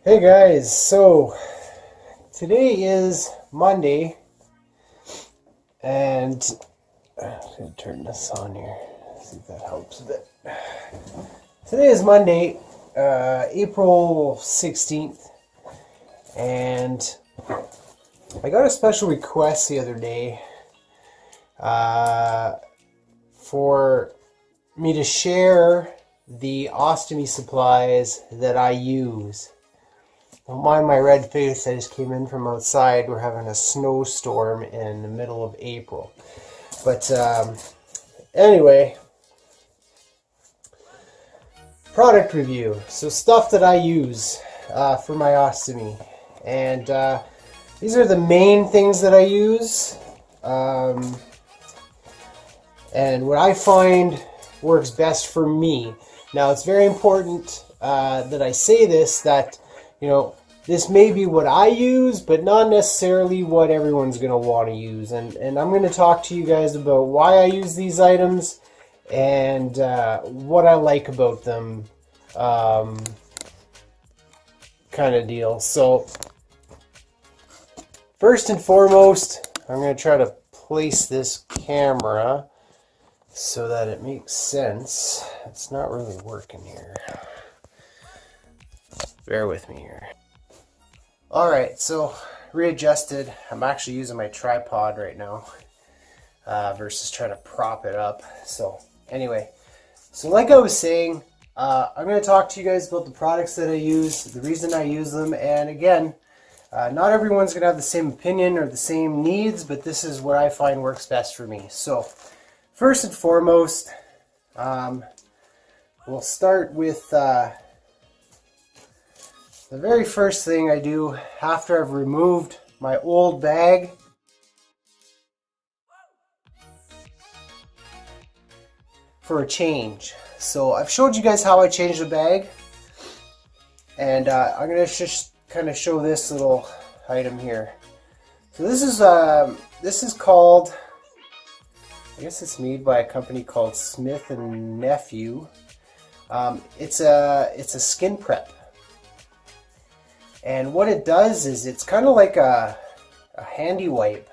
Hey guys, so today is Monday, and I'm going to turn this on here, see if that helps a bit. Today is Monday, April 16th, and I got a special request the other day for me to share the ostomy supplies that I use. Don't mind my red face, I just came in from outside. We're having a snowstorm in the middle of April. But anyway, product review. So stuff that I use for my ostomy. And these are the main things that I use. And what I find works best for me. Now it's very important that I say this, that you know, this may be what I use, but not necessarily what everyone's going to want to use. And I'm going to talk to you guys about why I use these items and what I like about them, kind of deal. So, first and foremost, I'm going to try to place this camera so that it makes sense. It's not really working here. Bear with me here. Alright, so readjusted. I'm actually using my tripod right now versus trying to prop it up. So anyway, so like I was saying, I'm going to talk to you guys about the products that I use, the reason I use them, and again, not everyone's going to have the same opinion or the same needs, but this is what I find works best for me. So first and foremost, we'll start with the very first thing I do after I've removed my old bag for a change. So I've showed you guys how I change the bag, and I'm going to just kind of show this little item here. So this is called, I guess it's made by a company called Smith and Nephew. It's a skin prep. And what it does is it's kind of like a handy wipe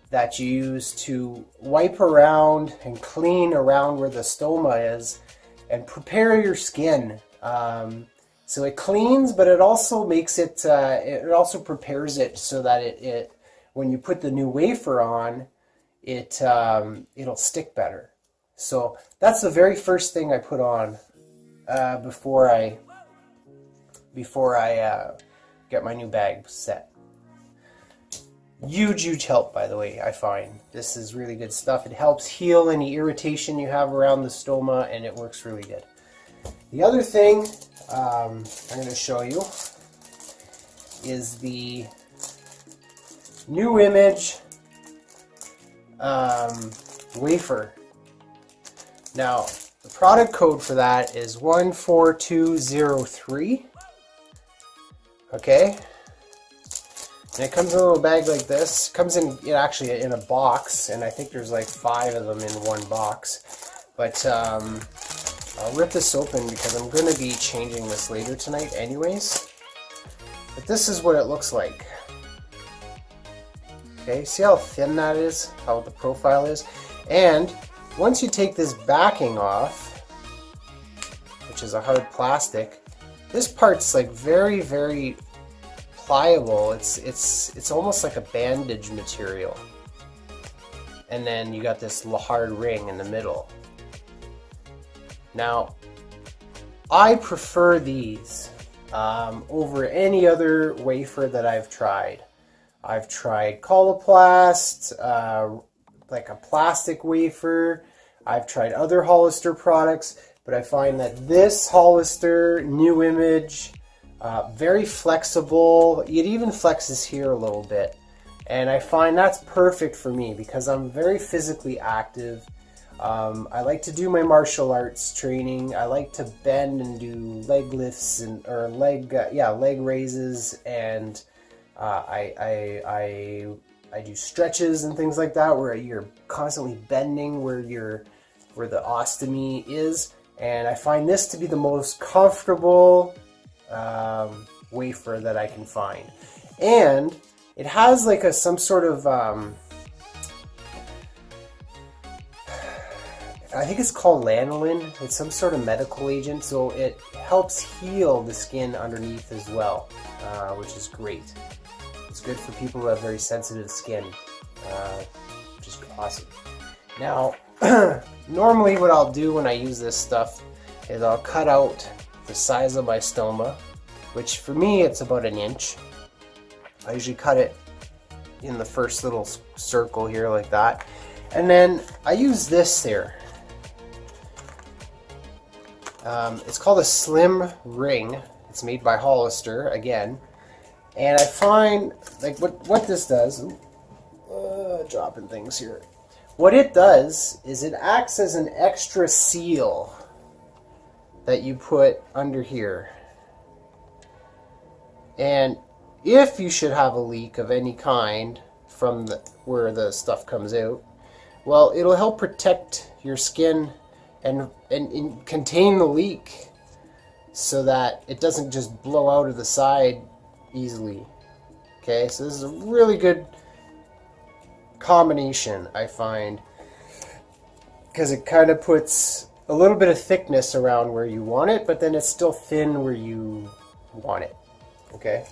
that you use to wipe around and clean around where the stoma is and prepare your skin. So it cleans, but it also makes it, it also prepares it so that it when you put the new wafer on, it'll stick better. So that's the very first thing I put on before I get my new bag set. Huge help, by the way. I find this is really good stuff. It helps heal any irritation you have around the stoma, and it works really good. The other thing I'm going to show you is the New Image wafer. Now the product code for that is 14203. Okay, and it comes in a little bag like this. It comes in actually in a box, and I think there's like 5 of them in one box. But I'll rip this open because I'm going to be changing this later tonight anyways. But this is what it looks like. Okay, see how thin that is? How the profile is? And once you take this backing off, which is a hard plastic, this part's like very pliable. It's almost like a bandage material. And then you got this hard ring in the middle. Now, I prefer these over any other wafer that I've tried. I've tried Coloplast, like a plastic wafer. I've tried other Hollister products. But I find that this Hollister New Image, very flexible. It even flexes here a little bit. And I find that's perfect for me because I'm very physically active. I like to do my martial arts training. I like to bend and do leg lifts or leg raises, and I do stretches and things like that where you're constantly bending where the ostomy is, and I find this to be the most comfortable wafer that I can find, and it has like some sort of I think it's called lanolin. It's some sort of medical agent, so it helps heal the skin underneath as well, which is great. It's good for people who have very sensitive skin, which is awesome. Now, normally what I'll do when I use this stuff is I'll cut out the size of my stoma, which for me it's about 1 inch. I usually cut it in the first little circle here like that. And then I use this here. It's called a slim ring. It's made by Hollister again, and I find like what this does. Dropping things here. What it does is it acts as an extra seal that you put under here, and if you should have a leak of any kind from where the stuff comes out, well, it'll help protect your skin and contain the leak so that it doesn't just blow out of the side easily. Okay, so this is a really good combination, I find, because it kind of puts a little bit of thickness around where you want it, but then it's still thin where you want it. Okay,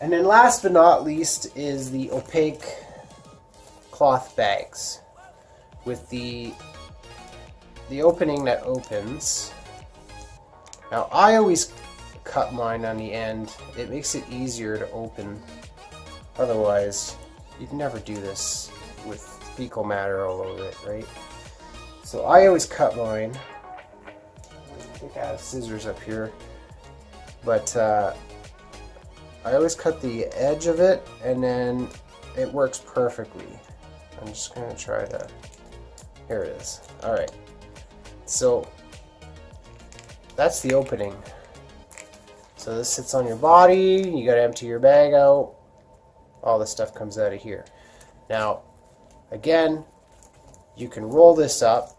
and then last but not least is the opaque cloth bags with the opening that opens. Now I always cut mine on the end. It makes it easier to open. Otherwise, you'd never do this with fecal matter all over it, right? So I always cut mine. I think I have scissors up here. But I always cut the edge of it, and then it works perfectly. I'm just going to try to... Here it is. Alright. So that's the opening. So this sits on your body, you gotta empty your bag out, all the stuff comes out of here. Now, again, you can roll this up,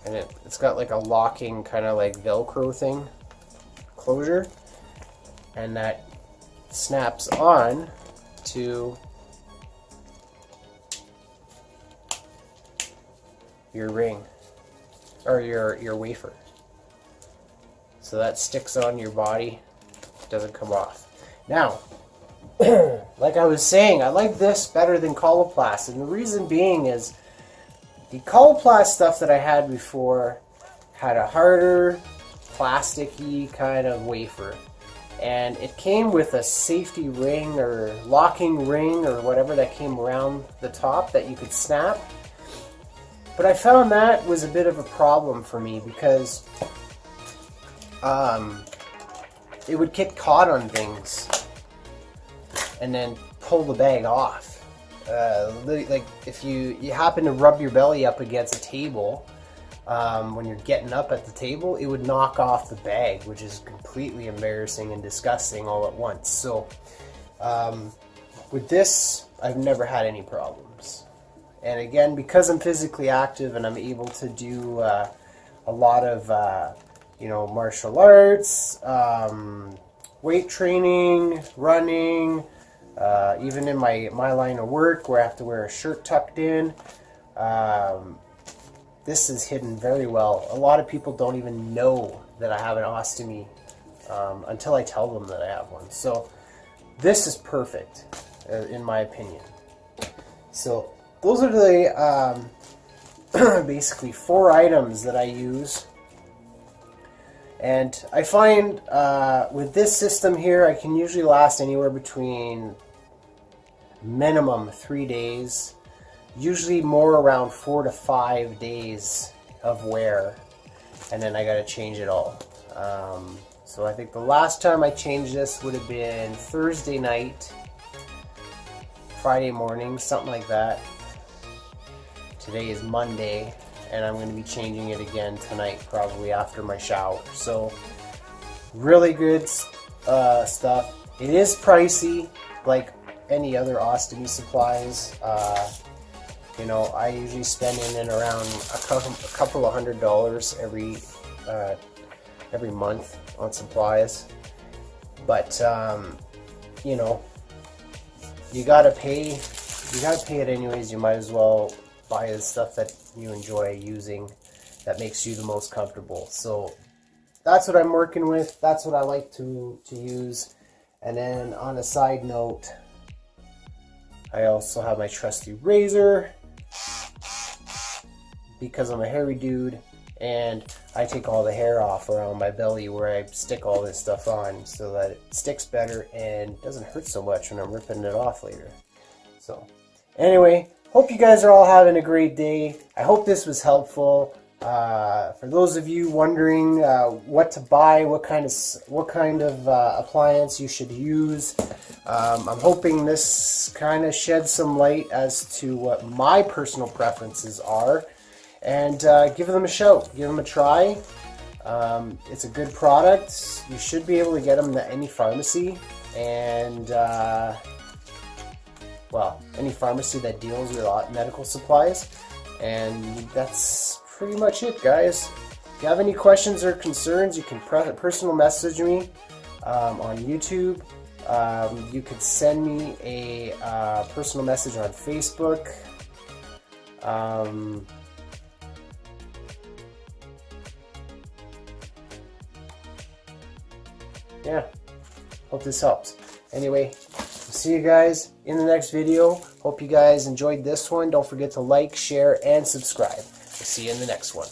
and it's got like a locking kind of like Velcro thing, closure, and that snaps on to your ring or your wafer. So that sticks on your body, doesn't come off. Now, like I was saying, I like this better than Coloplast, and the reason being is the Coloplast stuff that I had before had a harder, plasticky kind of wafer. And it came with a safety ring or locking ring or whatever that came around the top that you could snap. But I found that was a bit of a problem for me because it would get caught on things and then pull the bag off. Like if you happen to rub your belly up against a table when you're getting up at the table, it would knock off the bag, which is completely embarrassing and disgusting all at once. So with this, I've never had any problems. And again, because I'm physically active and I'm able to do a lot of martial arts, weight training, running, even in my line of work where I have to wear a shirt tucked in, this is hidden very well. A lot of people don't even know that I have an ostomy until I tell them that I have one. So this is perfect, in my opinion. So those are the basically 4 items that I use. And I find with this system here, I can usually last anywhere between minimum 3 days, usually more around 4 to 5 days of wear, and then I got to change it all. So I think the last time I changed this would have been Thursday night, Friday morning, something like that. Today is Monday, and I'm going to be changing it again tonight, probably after my shower. So really good stuff. It is pricey, like any other ostomy supplies. You know, I usually spend in and around a couple of $100 every month on supplies. But you know, you gotta pay it anyways. You might as well buy the stuff that you enjoy using, that makes you the most comfortable. So that's what I'm working with. That's what I like to use. And then on a side note, I also have my trusty razor, because I'm a hairy dude and I take all the hair off around my belly where I stick all this stuff on, so that it sticks better and doesn't hurt so much when I'm ripping it off later. So anyway, hope you guys are all having a great day. I hope this was helpful. For those of you wondering what to buy, what kind of appliance you should use, I'm hoping this kind of sheds some light as to what my personal preferences are, and give them a shout, give them a try. It's a good product. You should be able to get them at any pharmacy, and well, any pharmacy that deals with medical supplies. And that's pretty much it, guys. If you have any questions or concerns, you can personal message me on YouTube. You could send me a personal message on Facebook. Yeah, hope this helps. Anyway, see you guys in the next video. Hope you guys enjoyed this one. Don't forget to like, share, and subscribe. See you in the next one.